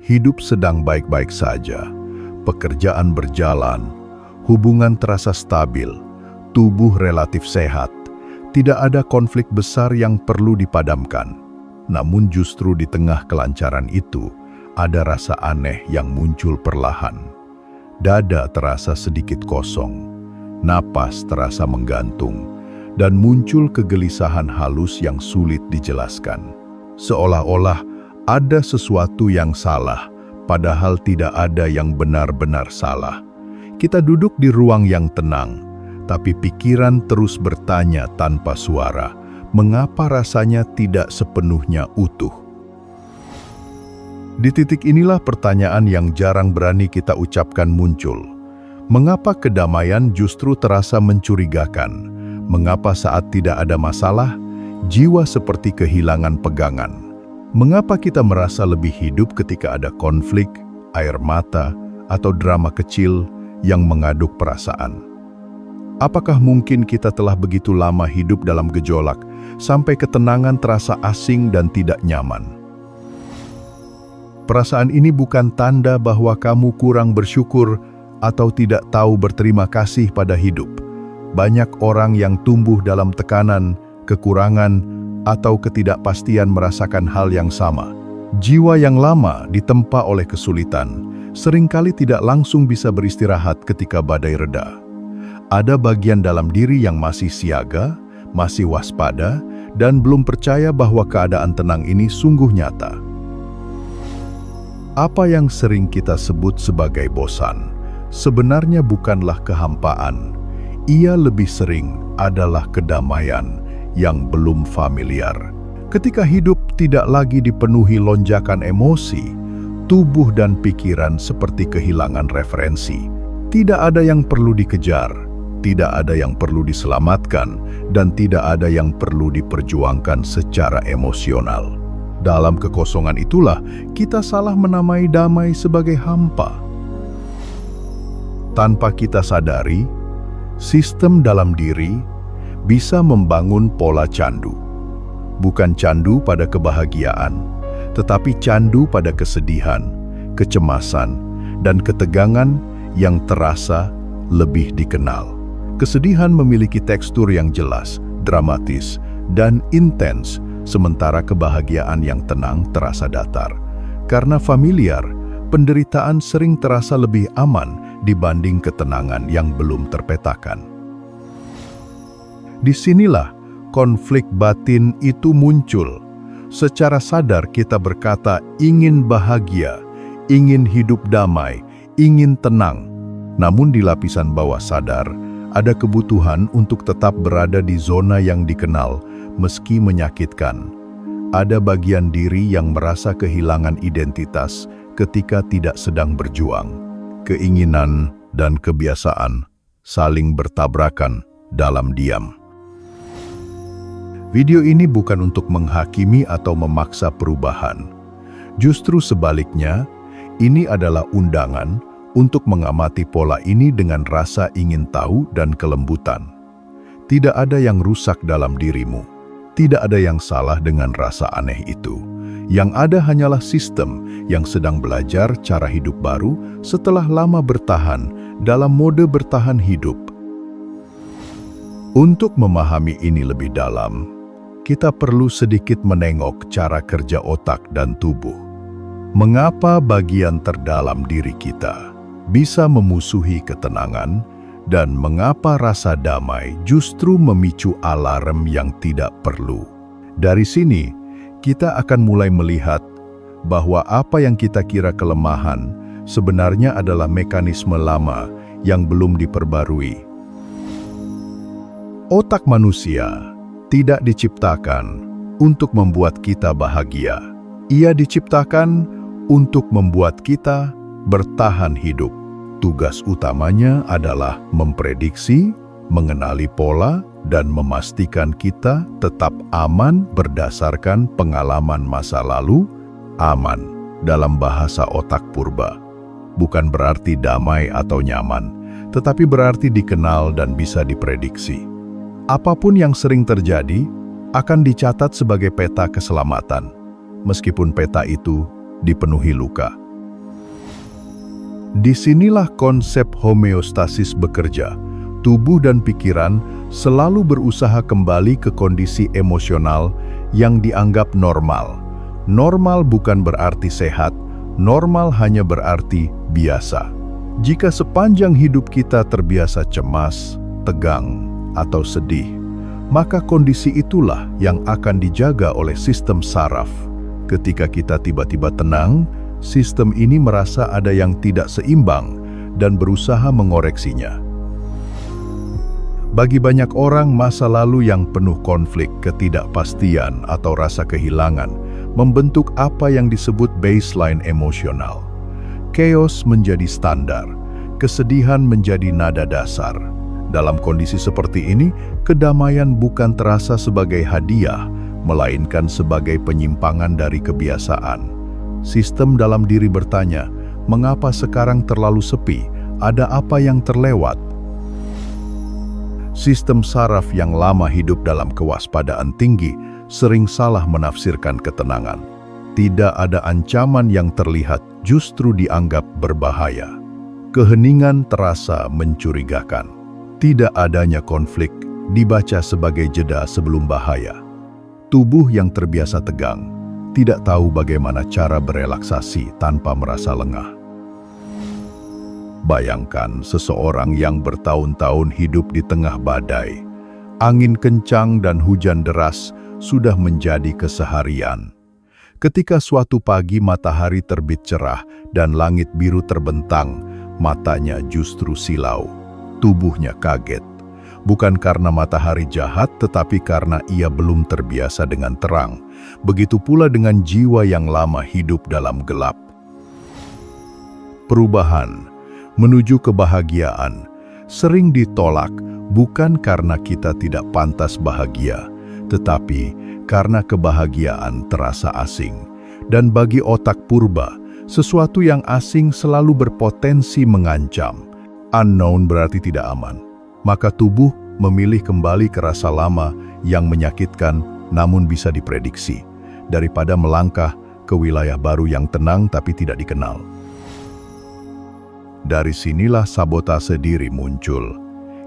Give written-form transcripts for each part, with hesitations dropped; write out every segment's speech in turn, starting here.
hidup sedang baik-baik saja, pekerjaan berjalan, hubungan terasa stabil, tubuh relatif sehat, tidak ada konflik besar yang perlu dipadamkan. Namun justru di tengah kelancaran itu, ada rasa aneh yang muncul perlahan. Dada terasa sedikit kosong, napas terasa menggantung, dan muncul kegelisahan halus yang sulit dijelaskan. Seolah-olah ada sesuatu yang salah, padahal tidak ada yang benar-benar salah. Kita duduk di ruang yang tenang, tapi pikiran terus bertanya tanpa suara, mengapa rasanya tidak sepenuhnya utuh? Di titik inilah pertanyaan yang jarang berani kita ucapkan muncul. Mengapa kedamaian justru terasa mencurigakan? Mengapa saat tidak ada masalah, jiwa seperti kehilangan pegangan? Mengapa kita merasa lebih hidup ketika ada konflik, air mata, atau drama kecil yang mengaduk perasaan? Apakah mungkin kita telah begitu lama hidup dalam gejolak, sampai ketenangan terasa asing dan tidak nyaman? Perasaan ini bukan tanda bahwa kamu kurang bersyukur atau tidak tahu berterima kasih pada hidup. Banyak orang yang tumbuh dalam tekanan, kekurangan, atau ketidakpastian merasakan hal yang sama. Jiwa yang lama ditempa oleh kesulitan, seringkali tidak langsung bisa beristirahat ketika badai reda. Ada bagian dalam diri yang masih siaga, masih waspada, dan belum percaya bahwa keadaan tenang ini sungguh nyata. Apa yang sering kita sebut sebagai bosan, sebenarnya bukanlah kehampaan. Ia lebih sering adalah kedamaian yang belum familiar. Ketika hidup tidak lagi dipenuhi lonjakan emosi, tubuh dan pikiran seperti kehilangan referensi. Tidak ada yang perlu dikejar, tidak ada yang perlu diselamatkan, dan tidak ada yang perlu diperjuangkan secara emosional. Dalam kekosongan itulah kita salah menamai damai sebagai hampa. Tanpa kita sadari, sistem dalam diri bisa membangun pola candu. Bukan candu pada kebahagiaan, tetapi candu pada kesedihan, kecemasan, dan ketegangan yang terasa lebih dikenal. Kesedihan memiliki tekstur yang jelas, dramatis, dan intens, sementara kebahagiaan yang tenang terasa datar. Karena familiar, penderitaan sering terasa lebih aman dibanding ketenangan yang belum terpetakan. Disinilah konflik batin itu muncul. Secara sadar kita berkata ingin bahagia, ingin hidup damai, ingin tenang. Namun di lapisan bawah sadar, ada kebutuhan untuk tetap berada di zona yang dikenal, meski menyakitkan. Ada bagian diri yang merasa kehilangan identitas ketika tidak sedang berjuang. Keinginan dan kebiasaan saling bertabrakan dalam diam. Video ini bukan untuk menghakimi atau memaksa perubahan. Justru sebaliknya, ini adalah undangan untuk mengamati pola ini dengan rasa ingin tahu dan kelembutan. Tidak ada yang rusak dalam dirimu. Tidak ada yang salah dengan rasa aneh itu. Yang ada hanyalah sistem yang sedang belajar cara hidup baru setelah lama bertahan dalam mode bertahan hidup. Untuk memahami ini lebih dalam, kita perlu sedikit menengok cara kerja otak dan tubuh. Mengapa bagian terdalam diri kita bisa memusuhi ketenangan, dan mengapa rasa damai justru memicu alarm yang tidak perlu. Dari sini, kita akan mulai melihat bahwa apa yang kita kira kelemahan sebenarnya adalah mekanisme lama yang belum diperbarui. Otak manusia tidak diciptakan untuk membuat kita bahagia. Ia diciptakan untuk membuat kita bertahan hidup. Tugas utamanya adalah memprediksi, mengenali pola, dan memastikan kita tetap aman berdasarkan pengalaman masa lalu. Aman dalam bahasa otak purba bukan berarti damai atau nyaman, tetapi berarti dikenal dan bisa diprediksi. Apapun yang sering terjadi akan dicatat sebagai peta keselamatan, meskipun peta itu dipenuhi luka. Disinilah konsep homeostasis bekerja. Tubuh dan pikiran selalu berusaha kembali ke kondisi emosional yang dianggap normal. Normal bukan berarti sehat, normal hanya berarti biasa. Jika sepanjang hidup kita terbiasa cemas, tegang, atau sedih, maka kondisi itulah yang akan dijaga oleh sistem saraf. Ketika kita tiba-tiba tenang, sistem ini merasa ada yang tidak seimbang dan berusaha mengoreksinya. Bagi banyak orang, masa lalu yang penuh konflik, ketidakpastian, atau rasa kehilangan membentuk apa yang disebut baseline emosional. Chaos menjadi standar, kesedihan menjadi nada dasar. Dalam kondisi seperti ini, kedamaian bukan terasa sebagai hadiah, melainkan sebagai penyimpangan dari kebiasaan. Sistem dalam diri bertanya, mengapa sekarang terlalu sepi? Ada apa yang terlewat? Sistem saraf yang lama hidup dalam kewaspadaan tinggi sering salah menafsirkan ketenangan. Tidak ada ancaman yang terlihat justru dianggap berbahaya. Keheningan terasa mencurigakan. Tidak adanya konflik dibaca sebagai jeda sebelum bahaya. Tubuh yang terbiasa tegang tidak tahu bagaimana cara berelaksasi tanpa merasa lengah. Bayangkan seseorang yang bertahun-tahun hidup di tengah badai. Angin kencang dan hujan deras sudah menjadi keseharian. Ketika suatu pagi matahari terbit cerah dan langit biru terbentang, matanya justru silau. Tubuhnya kaget. Bukan karena matahari jahat, tetapi karena ia belum terbiasa dengan terang. Begitu pula dengan jiwa yang lama hidup dalam gelap. Perubahan menuju kebahagiaan sering ditolak bukan karena kita tidak pantas bahagia, tetapi karena kebahagiaan terasa asing. Dan bagi otak purba, sesuatu yang asing selalu berpotensi mengancam. Unknown berarti tidak aman. Maka tubuh memilih kembali ke rasa lama yang menyakitkan namun bisa diprediksi, daripada melangkah ke wilayah baru yang tenang tapi tidak dikenal. Dari sinilah sabotase diri muncul.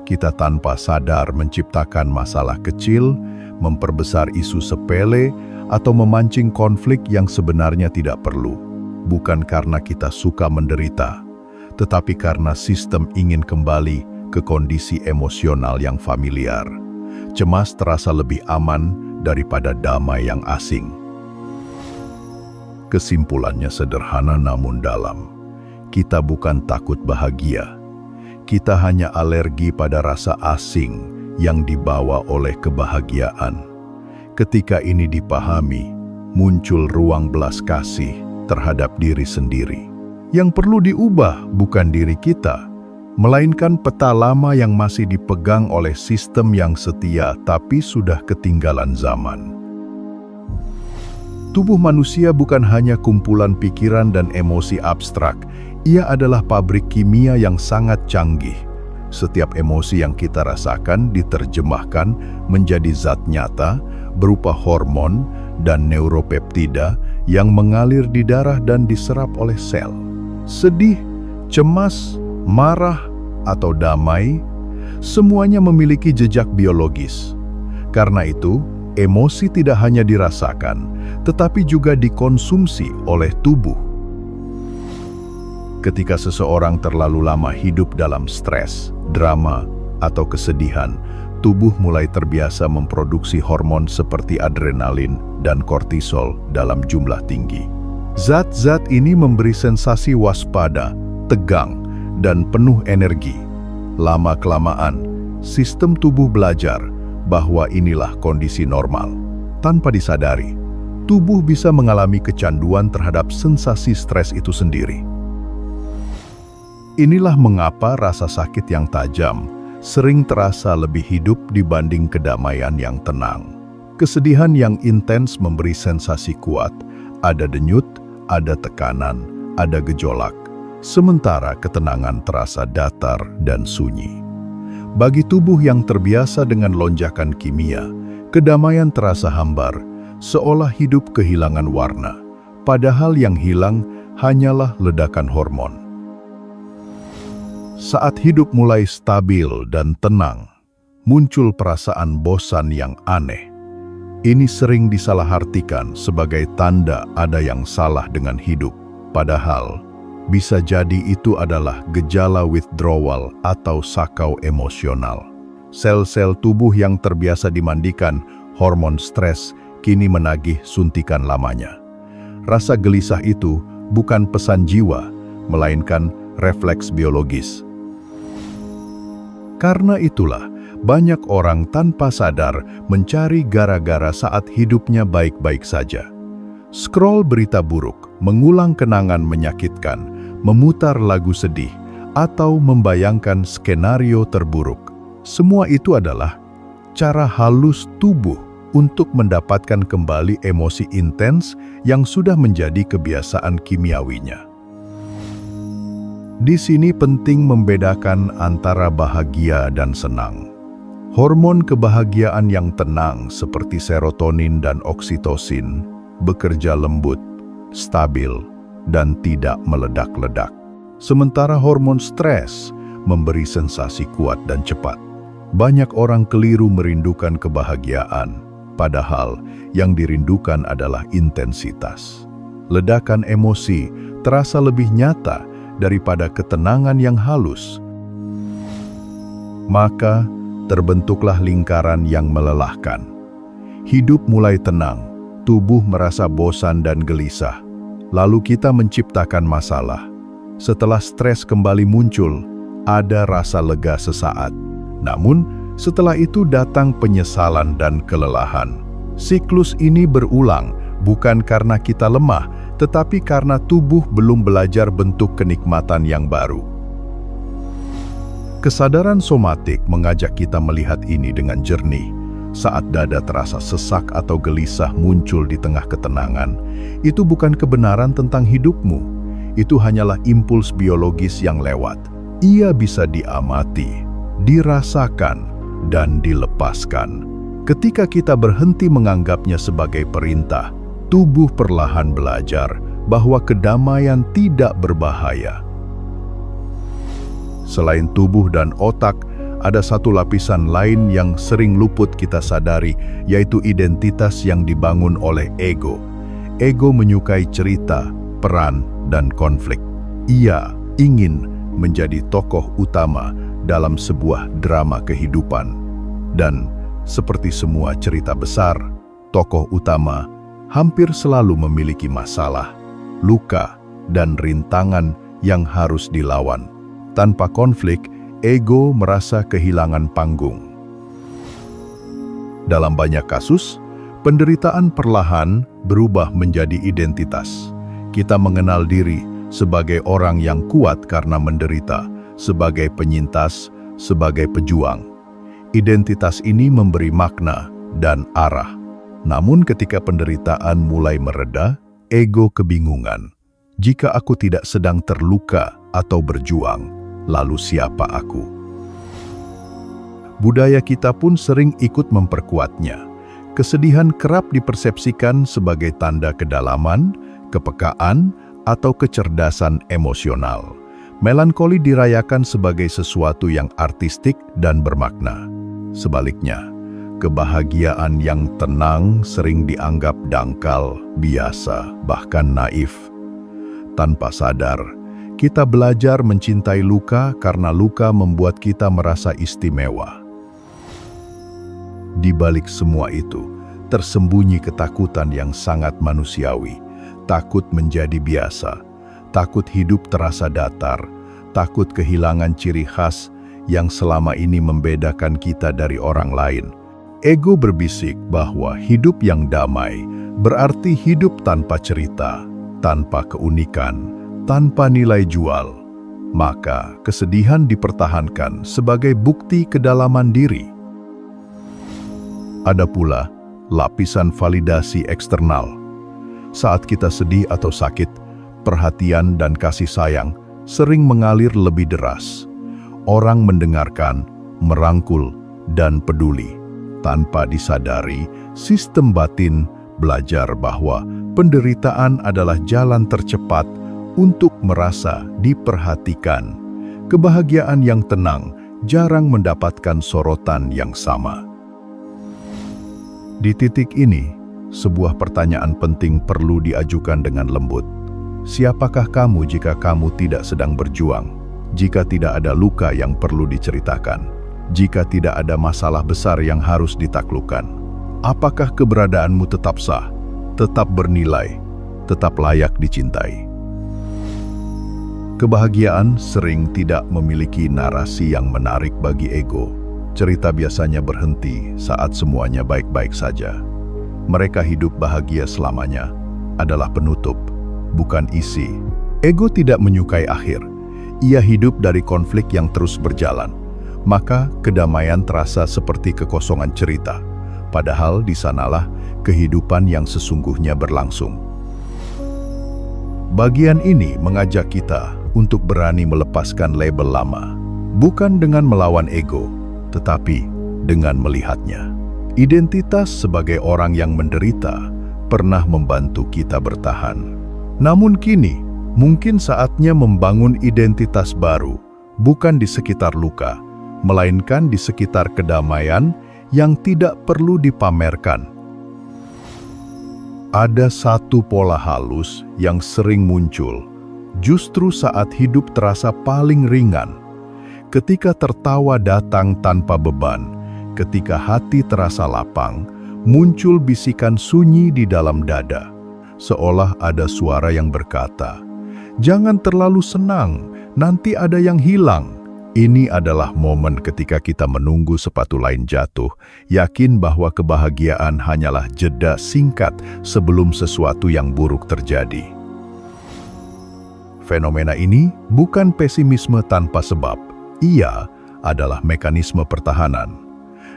Kita tanpa sadar menciptakan masalah kecil, memperbesar isu sepele, atau memancing konflik yang sebenarnya tidak perlu. Bukan karena kita suka menderita, tetapi karena sistem ingin kembali ke kondisi emosional yang familiar. Cemas terasa lebih aman daripada damai yang asing. Kesimpulannya sederhana namun dalam. Kita bukan takut bahagia. Kita hanya alergi pada rasa asing yang dibawa oleh kebahagiaan. Ketika ini dipahami, muncul ruang belas kasih terhadap diri sendiri. Yang perlu diubah bukan diri kita, melainkan peta lama yang masih dipegang oleh sistem yang setia tapi sudah ketinggalan zaman. Tubuh manusia bukan hanya kumpulan pikiran dan emosi abstrak, ia adalah pabrik kimia yang sangat canggih. Setiap emosi yang kita rasakan diterjemahkan menjadi zat nyata berupa hormon dan neuropeptida yang mengalir di darah dan diserap oleh sel. Sedih, cemas, marah, atau damai, semuanya memiliki jejak biologis. Karena itu, emosi tidak hanya dirasakan, tetapi juga dikonsumsi oleh tubuh. Ketika seseorang terlalu lama hidup dalam stres, drama, atau kesedihan, tubuh mulai terbiasa memproduksi hormon seperti adrenalin dan kortisol dalam jumlah tinggi. Zat-zat ini memberi sensasi waspada, tegang, dan penuh energi. Lama-kelamaan, sistem tubuh belajar bahwa inilah kondisi normal. Tanpa disadari, tubuh bisa mengalami kecanduan terhadap sensasi stres itu sendiri. Inilah mengapa rasa sakit yang tajam sering terasa lebih hidup dibanding kedamaian yang tenang. Kesedihan yang intens memberi sensasi kuat, ada denyut, ada tekanan, ada gejolak. Sementara ketenangan terasa datar dan sunyi. Bagi tubuh yang terbiasa dengan lonjakan kimia, kedamaian terasa hambar, seolah hidup kehilangan warna, padahal yang hilang hanyalah ledakan hormon. Saat hidup mulai stabil dan tenang, muncul perasaan bosan yang aneh. Ini sering disalahartikan sebagai tanda ada yang salah dengan hidup. Padahal, bisa jadi itu adalah gejala withdrawal atau sakau emosional. Sel-sel tubuh yang terbiasa dimandikan hormon stres kini menagih suntikan lamanya. Rasa gelisah itu bukan pesan jiwa, melainkan refleks biologis. Karena itulah, banyak orang tanpa sadar mencari gara-gara saat hidupnya baik-baik saja. Scroll berita buruk, mengulang kenangan menyakitkan, memutar lagu sedih, atau membayangkan skenario terburuk. Semua itu adalah cara halus tubuh untuk mendapatkan kembali emosi intens yang sudah menjadi kebiasaan kimiawinya. Di sini penting membedakan antara bahagia dan senang. Hormon kebahagiaan yang tenang seperti serotonin dan oksitosin bekerja lembut, stabil, dan tidak meledak-ledak. Sementara hormon stres memberi sensasi kuat dan cepat. Banyak orang keliru merindukan kebahagiaan, padahal yang dirindukan adalah intensitas. Ledakan emosi terasa lebih nyata daripada ketenangan yang halus. Maka, terbentuklah lingkaran yang melelahkan. Hidup mulai tenang, tubuh merasa bosan dan gelisah. Lalu kita menciptakan masalah. Setelah stres kembali muncul, ada rasa lega sesaat. Namun, setelah itu datang penyesalan dan kelelahan. Siklus ini berulang, bukan karena kita lemah, tetapi karena tubuh belum belajar bentuk kenikmatan yang baru. Kesadaran somatik mengajak kita melihat ini dengan jernih. Saat dada terasa sesak atau gelisah muncul di tengah ketenangan, itu bukan kebenaran tentang hidupmu. Itu hanyalah impuls biologis yang lewat. Ia bisa diamati, dirasakan, dan dilepaskan. Ketika kita berhenti menganggapnya sebagai perintah, tubuh perlahan belajar bahwa kedamaian tidak berbahaya. Selain tubuh dan otak, ada satu lapisan lain yang sering luput kita sadari, yaitu identitas yang dibangun oleh ego. Ego menyukai cerita, peran, dan konflik. Ia ingin menjadi tokoh utama dalam sebuah drama kehidupan. Dan seperti semua cerita besar, tokoh utama hampir selalu memiliki masalah, luka, dan rintangan yang harus dilawan. Tanpa konflik, ego merasa kehilangan panggung. Dalam banyak kasus, penderitaan perlahan berubah menjadi identitas. Kita mengenal diri sebagai orang yang kuat karena menderita, sebagai penyintas, sebagai pejuang. Identitas ini memberi makna dan arah. Namun ketika penderitaan mulai mereda, ego kebingungan. Jika aku tidak sedang terluka atau berjuang, lalu siapa aku? Budaya kita pun sering ikut memperkuatnya. Kesedihan kerap dipersepsikan sebagai tanda kedalaman, kepekaan, atau kecerdasan emosional. Melankoli dirayakan sebagai sesuatu yang artistik dan bermakna. Sebaliknya, kebahagiaan yang tenang sering dianggap dangkal, biasa, bahkan naif. Tanpa sadar, kita belajar mencintai luka karena luka membuat kita merasa istimewa. Di balik semua itu, tersembunyi ketakutan yang sangat manusiawi. Takut menjadi biasa, takut hidup terasa datar, takut kehilangan ciri khas yang selama ini membedakan kita dari orang lain. Ego berbisik bahwa hidup yang damai berarti hidup tanpa cerita, tanpa keunikan, tanpa nilai jual. Maka kesedihan dipertahankan sebagai bukti kedalaman diri. Ada pula lapisan validasi eksternal. Saat kita sedih atau sakit, perhatian dan kasih sayang sering mengalir lebih deras. Orang mendengarkan, merangkul, dan peduli. Tanpa disadari, sistem batin belajar bahwa penderitaan adalah jalan tercepat untuk merasa diperhatikan. Kebahagiaan yang tenang jarang mendapatkan sorotan yang sama. Di titik ini, sebuah pertanyaan penting perlu diajukan dengan lembut. Siapakah kamu jika kamu tidak sedang berjuang? Jika tidak ada luka yang perlu diceritakan? Jika tidak ada masalah besar yang harus ditaklukkan? Apakah keberadaanmu tetap sah, tetap bernilai, tetap layak dicintai? Kebahagiaan sering tidak memiliki narasi yang menarik bagi ego. Cerita biasanya berhenti saat semuanya baik-baik saja. Mereka hidup bahagia selamanya adalah penutup, bukan isi. Ego tidak menyukai akhir. Ia hidup dari konflik yang terus berjalan. Maka kedamaian terasa seperti kekosongan cerita. Padahal di sanalah kehidupan yang sesungguhnya berlangsung. Bagian ini mengajak kita untuk berani melepaskan label lama, bukan dengan melawan ego, tetapi dengan melihatnya. Identitas sebagai orang yang menderita pernah membantu kita bertahan. Namun kini, mungkin saatnya membangun identitas baru, bukan di sekitar luka, melainkan di sekitar kedamaian yang tidak perlu dipamerkan. Ada satu pola halus yang sering muncul justru saat hidup terasa paling ringan. Ketika tertawa datang tanpa beban, ketika hati terasa lapang, muncul bisikan sunyi di dalam dada. Seolah ada suara yang berkata, "Jangan terlalu senang, nanti ada yang hilang." Ini adalah momen ketika kita menunggu sepatu lain jatuh, yakin bahwa kebahagiaan hanyalah jeda singkat sebelum sesuatu yang buruk terjadi. Fenomena ini bukan pesimisme tanpa sebab. Ia adalah mekanisme pertahanan.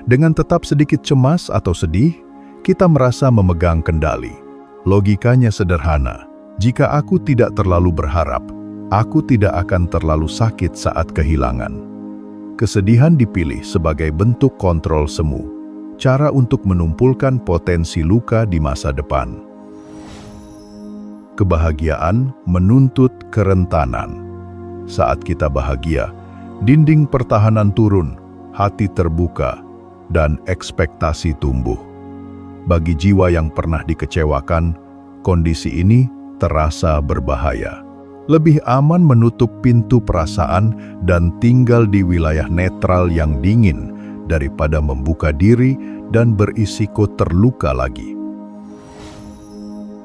Dengan tetap sedikit cemas atau sedih, kita merasa memegang kendali. Logikanya sederhana. Jika aku tidak terlalu berharap, aku tidak akan terlalu sakit saat kehilangan. Kesedihan dipilih sebagai bentuk kontrol semu, cara untuk menumpulkan potensi luka di masa depan. Kebahagiaan menuntut kerentanan. Saat kita bahagia, dinding pertahanan turun, hati terbuka, dan ekspektasi tumbuh. Bagi jiwa yang pernah dikecewakan, kondisi ini terasa berbahaya. Lebih aman menutup pintu perasaan dan tinggal di wilayah netral yang dingin daripada membuka diri dan berisiko terluka lagi.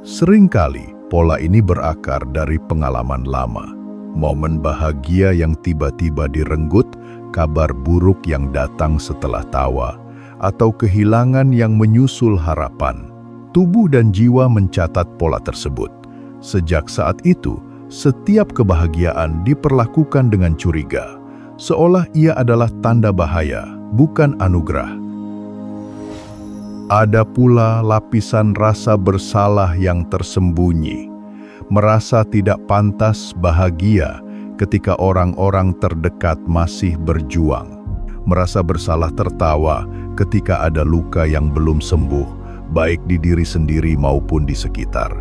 Seringkali, pola ini berakar dari pengalaman lama. Momen bahagia yang tiba-tiba direnggut, kabar buruk yang datang setelah tawa, atau kehilangan yang menyusul harapan. Tubuh dan jiwa mencatat pola tersebut. Sejak saat itu, setiap kebahagiaan diperlakukan dengan curiga, seolah ia adalah tanda bahaya, bukan anugerah. Ada pula lapisan rasa bersalah yang tersembunyi, merasa tidak pantas bahagia ketika orang-orang terdekat masih berjuang, merasa bersalah tertawa ketika ada luka yang belum sembuh, baik di diri sendiri maupun di sekitar.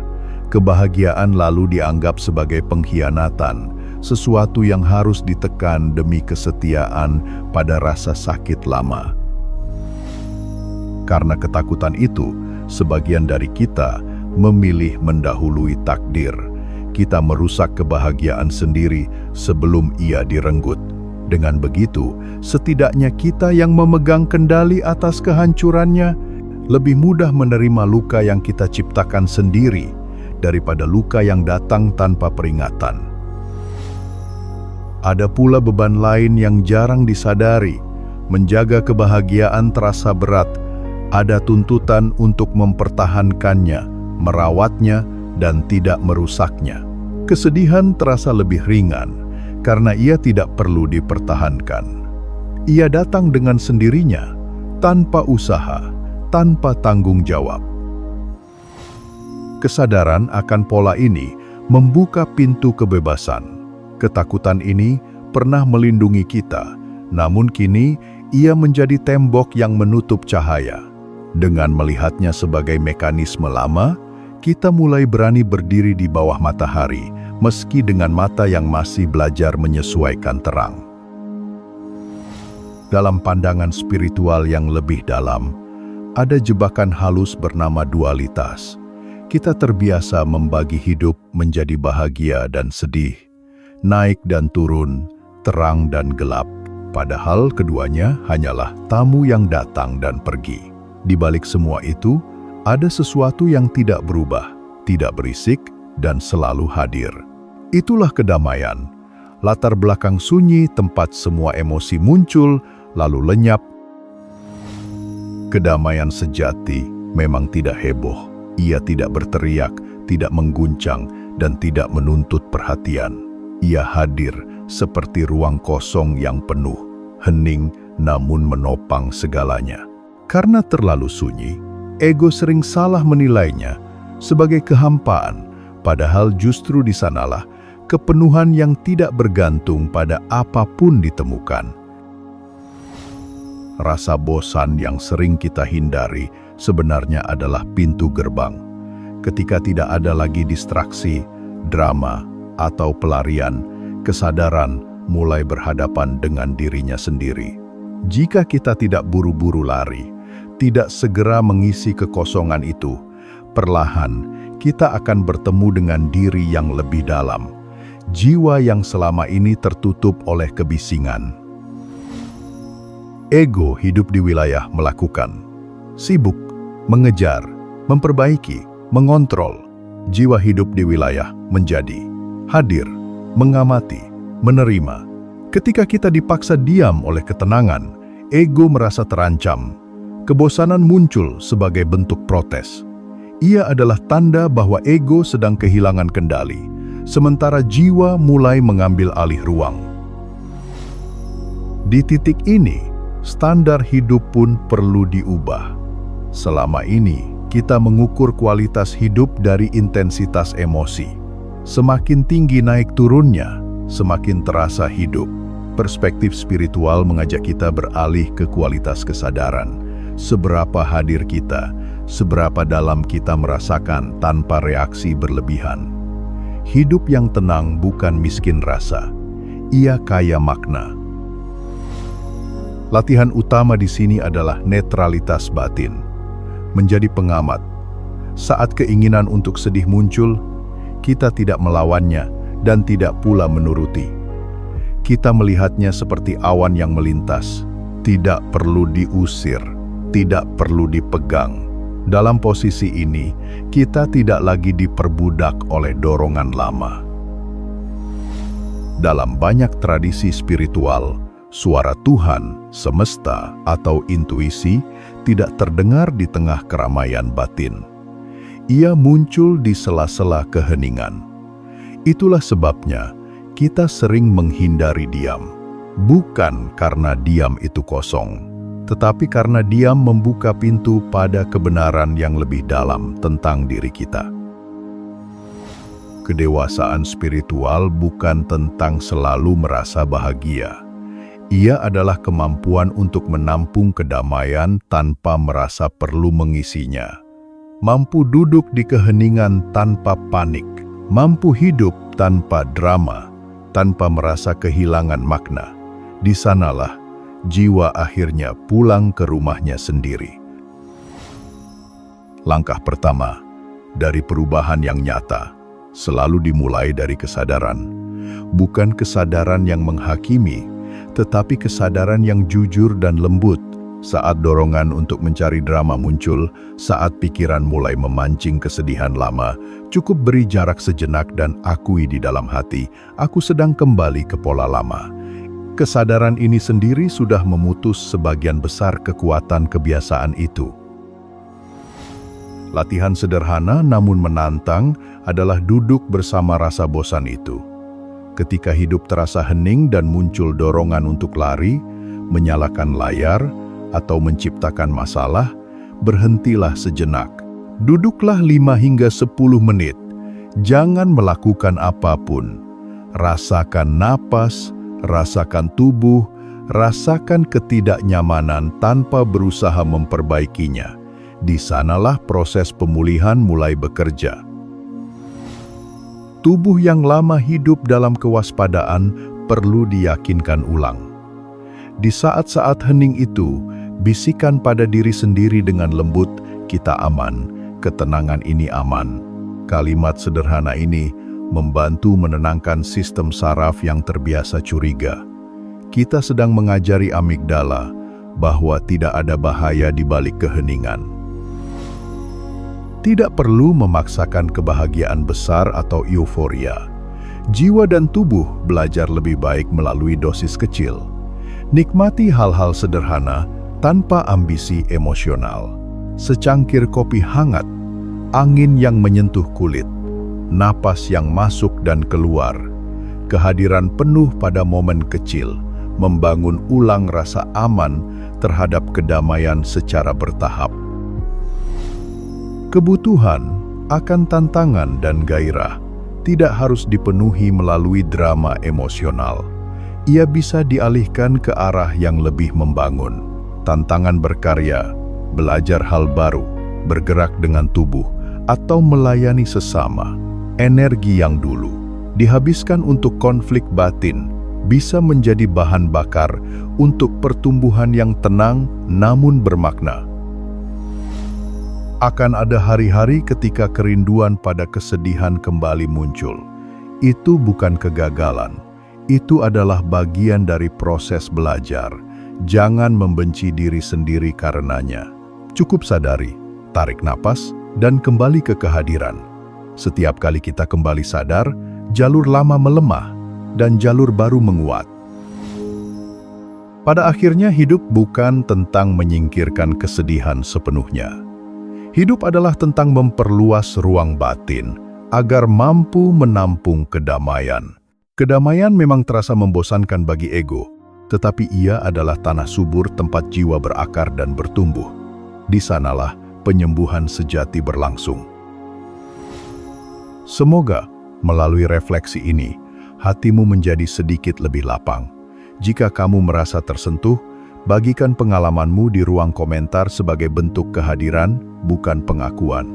Kebahagiaan lalu dianggap sebagai pengkhianatan, sesuatu yang harus ditekan demi kesetiaan pada rasa sakit lama. Karena ketakutan itu, sebagian dari kita memilih mendahului takdir. Kita merusak kebahagiaan sendiri sebelum ia direnggut. Dengan begitu, setidaknya kita yang memegang kendali atas kehancurannya lebih mudah menerima luka yang kita ciptakan sendiri daripada luka yang datang tanpa peringatan. Ada pula beban lain yang jarang disadari. Menjaga kebahagiaan terasa berat. Ada tuntutan untuk mempertahankannya, merawatnya, dan tidak merusaknya. Kesedihan terasa lebih ringan karena ia tidak perlu dipertahankan. Ia datang dengan sendirinya, tanpa usaha, tanpa tanggung jawab. Kesadaran akan pola ini membuka pintu kebebasan. Ketakutan ini pernah melindungi kita, namun kini ia menjadi tembok yang menutup cahaya. Dengan melihatnya sebagai mekanisme lama, Kita mulai berani berdiri di bawah matahari, meski dengan mata yang masih belajar menyesuaikan terang. Dalam pandangan spiritual yang lebih dalam, ada jebakan halus bernama dualitas. Kita terbiasa membagi hidup menjadi bahagia dan sedih, naik dan turun, terang dan gelap. Padahal keduanya hanyalah tamu yang datang dan pergi. Di balik semua itu, ada sesuatu yang tidak berubah, tidak berisik, dan selalu hadir. Itulah kedamaian, latar belakang sunyi tempat semua emosi muncul, lalu lenyap. Kedamaian sejati memang tidak heboh. Ia tidak berteriak, tidak mengguncang, dan tidak menuntut perhatian. Ia hadir seperti ruang kosong yang penuh, hening namun menopang segalanya. Karena terlalu sunyi, ego sering salah menilainya sebagai kehampaan, padahal justru di sanalah kepenuhan yang tidak bergantung pada apapun ditemukan. Rasa bosan yang sering kita hindari sebenarnya adalah pintu gerbang. Ketika tidak ada lagi distraksi, drama, atau pelarian, kesadaran mulai berhadapan dengan dirinya sendiri. Jika kita tidak buru-buru lari, tidak segera mengisi kekosongan itu, perlahan kita akan bertemu dengan diri yang lebih dalam, jiwa yang selama ini tertutup oleh kebisingan. Ego hidup di wilayah melakukan, sibuk, mengejar, memperbaiki, mengontrol. Jiwa hidup di wilayah menjadi, hadir, mengamati, menerima. Ketika kita dipaksa diam oleh ketenangan, ego merasa terancam. Kebosanan muncul sebagai bentuk protes. Ia adalah tanda bahwa ego sedang kehilangan kendali, sementara jiwa mulai mengambil alih ruang. Di titik ini, standar hidup pun perlu diubah. Selama ini, kita mengukur kualitas hidup dari intensitas emosi. Semakin tinggi naik turunnya, semakin terasa hidup. Perspektif spiritual mengajak kita beralih ke kualitas kesadaran. Seberapa hadir kita, seberapa dalam kita merasakan tanpa reaksi berlebihan. Hidup yang tenang bukan miskin rasa, ia kaya makna. Latihan utama di sini adalah netralitas batin. Menjadi pengamat. Saat keinginan untuk sedih muncul, kita tidak melawannya dan tidak pula menuruti. Kita melihatnya seperti awan yang melintas, tidak perlu diusir, tidak perlu dipegang. Dalam posisi ini, kita tidak lagi diperbudak oleh dorongan lama. Dalam banyak tradisi spiritual, suara Tuhan, semesta, atau intuisi tidak terdengar di tengah keramaian batin. Ia muncul di sela-sela keheningan. Itulah sebabnya kita sering menghindari diam. Bukan karena diam itu kosong, tetapi karena diam membuka pintu pada kebenaran yang lebih dalam tentang diri kita. Kedewasaan spiritual bukan tentang selalu merasa bahagia. Ia adalah kemampuan untuk menampung kedamaian tanpa merasa perlu mengisinya. Mampu duduk di keheningan tanpa panik. Mampu hidup tanpa drama, tanpa merasa kehilangan makna. Di sanalah jiwa akhirnya pulang ke rumahnya sendiri. Langkah pertama dari perubahan yang nyata selalu dimulai dari kesadaran. Bukan kesadaran yang menghakimi, tetapi kesadaran yang jujur dan lembut. Saat dorongan untuk mencari drama muncul, saat pikiran mulai memancing kesedihan lama, cukup beri jarak sejenak dan akui di dalam hati, aku sedang kembali ke pola lama. Kesadaran ini sendiri sudah memutus sebagian besar kekuatan kebiasaan itu. Latihan sederhana namun menantang adalah duduk bersama rasa bosan itu. Ketika hidup terasa hening dan muncul dorongan untuk lari, menyalakan layar, atau menciptakan masalah, berhentilah sejenak. Duduklah 5 hingga 10 menit. Jangan melakukan apapun. Rasakan napas, rasakan tubuh, rasakan ketidaknyamanan tanpa berusaha memperbaikinya. Di sanalah proses pemulihan mulai bekerja. Tubuh yang lama hidup dalam kewaspadaan perlu diyakinkan ulang. Di saat-saat hening itu, bisikan pada diri sendiri dengan lembut, "Kita aman, ketenangan ini aman." Kalimat sederhana ini membantu menenangkan sistem saraf yang terbiasa curiga. Kita sedang mengajari amigdala bahwa tidak ada bahaya di balik keheningan. Tidak perlu memaksakan kebahagiaan besar atau euforia. Jiwa dan tubuh belajar lebih baik melalui dosis kecil. Nikmati hal-hal sederhana tanpa ambisi emosional. Secangkir kopi hangat, angin yang menyentuh kulit, napas yang masuk dan keluar, kehadiran penuh pada momen kecil, membangun ulang rasa aman terhadap kedamaian secara bertahap. Kebutuhan akan tantangan dan gairah tidak harus dipenuhi melalui drama emosional. Ia bisa dialihkan ke arah yang lebih membangun. Tantangan berkarya, belajar hal baru, bergerak dengan tubuh, atau melayani sesama. Energi yang dulu dihabiskan untuk konflik batin bisa menjadi bahan bakar untuk pertumbuhan yang tenang namun bermakna. Akan ada hari-hari ketika kerinduan pada kesedihan kembali muncul. Itu bukan kegagalan. Itu adalah bagian dari proses belajar. Jangan membenci diri sendiri karenanya. Cukup sadari, tarik napas, dan kembali ke kehadiran. Setiap kali kita kembali sadar, jalur lama melemah dan jalur baru menguat. Pada akhirnya, hidup bukan tentang menyingkirkan kesedihan sepenuhnya. Hidup adalah tentang memperluas ruang batin agar mampu menampung kedamaian. Kedamaian memang terasa membosankan bagi ego, tetapi ia adalah tanah subur tempat jiwa berakar dan bertumbuh. Di sanalah penyembuhan sejati berlangsung. Semoga melalui refleksi ini, hatimu menjadi sedikit lebih lapang. Jika kamu merasa tersentuh, bagikan pengalamanmu di ruang komentar sebagai bentuk kehadiran, bukan pengakuan.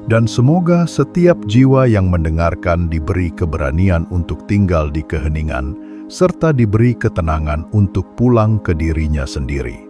Dan semoga setiap jiwa yang mendengarkan diberi keberanian untuk tinggal di keheningan, serta diberi ketenangan untuk pulang ke dirinya sendiri.